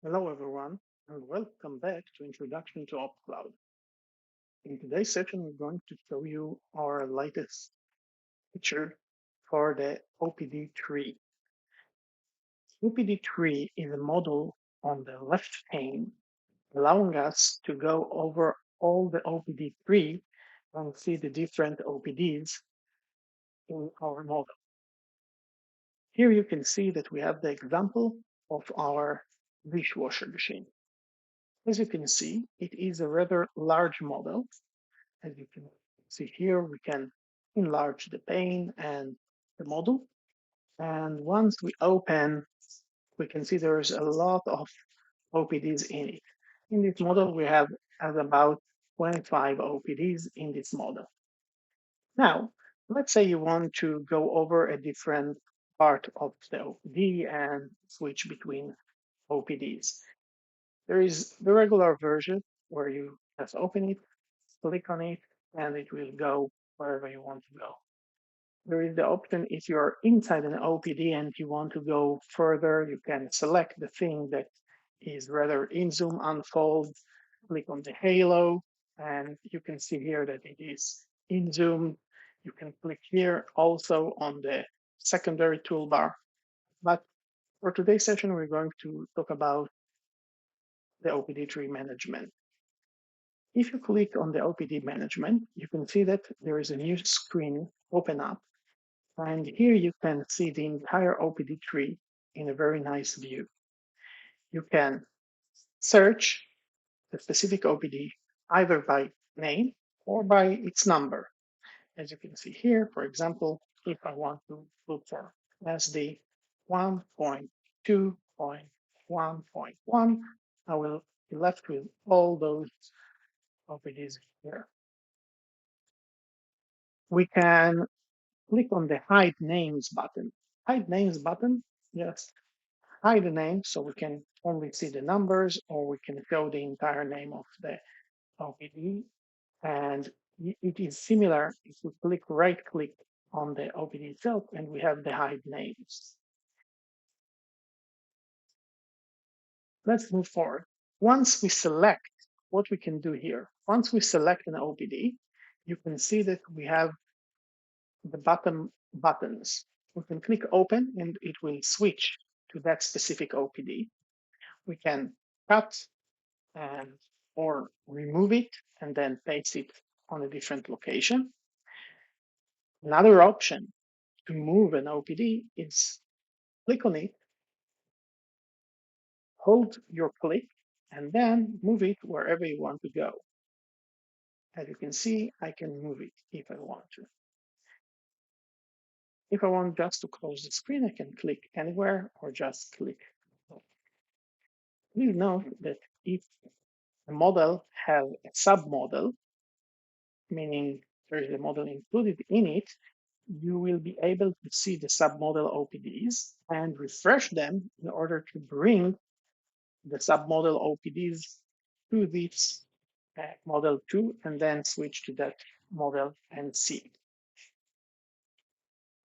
Hello everyone, and welcome back to Introduction to OPCloud. In today's session, we're going to show you our latest feature for the OPD tree. OPD tree is a model on the left pane, allowing us to go over all the OPD tree and see the different OPDs in our model. Here you can see that we have the example of our dishwasher machine. As you can see, it is a rather large model. As you can see here, we can enlarge the pane and the model. And once we open, we can see there's a lot of OPDs in it. In this model, we have about 25 OPDs in this model. Now, let's say you want to go over a different part of the OPD and switch between OPDs. There is the regular version where you just open it, click on it, and it will go wherever you want to go. There is the option if you're inside an OPD and you want to go further, you can select the thing that is rather in zoom unfold, click on the halo, and you can see here that it is in zoom. You can click here also on the secondary toolbar. But for today's session, we're going to talk about the OPD tree management. If you click on the OPD management, you can see that there is a new screen open up. And here you can see the entire OPD tree in a very nice view. You can search the specific OPD either by name or by its number. As you can see here, for example, if I want to look for SD 1.2.1.1, I will be left with all those OPDs here. We can click on the Hide Names button. Hide Names button just hide the name so we can only see the numbers, or we can show the entire name of the OPD. And it is similar if we right click on the OPD itself and we have the hide names. Let's move forward. Once we select what we can do here, once we select an OPD, you can see that we have the bottom buttons. We can click open and it will switch to that specific OPD. We can cut and or remove it and then paste it on a different location. Another option to move an OPD is click on it, hold your click, and then move it wherever you want to go. As you can see, I can move it if I want to. If I want just to close the screen, I can click anywhere or just click. Please note that if a model has a submodel, meaning there is a model included in it, you will be able to see the submodel OPDs and refresh them in order to bring the submodel OPDs to this model 2 and then switch to that model and see.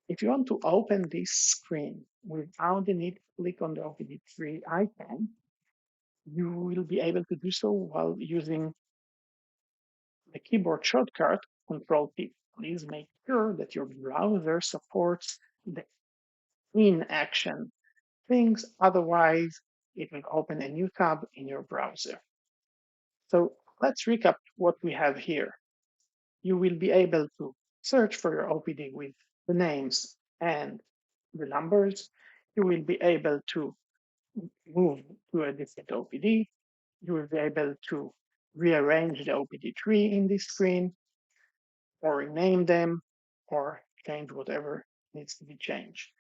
If you want to open this screen without the need to click on the OPD tree icon, you will be able to do so while using the keyboard shortcut Control-P. Please make sure that your browser supports the in-action things. Otherwise, it will open a new tab in your browser. So let's recap what we have here. You will be able to search for your OPD with the names and the numbers. You will be able to move to a different OPD. You will be able to rearrange the OPD tree in this screen, or rename them, or change whatever needs to be changed.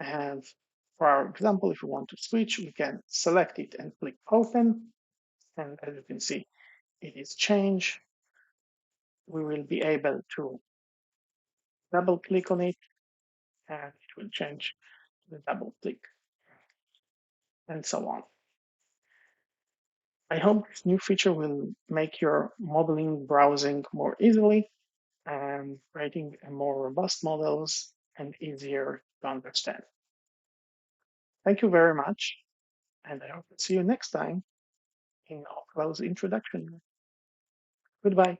And for our example, if we want to switch, we can select it and click open. And as you can see, it is changed. We will be able to double click on it and it will change the double click and so on. I hope this new feature will make your modeling browsing more easily and creating more robust models and easier to understand. Thank you very much. And I hope to see you next time in OPCloud's introduction. Goodbye.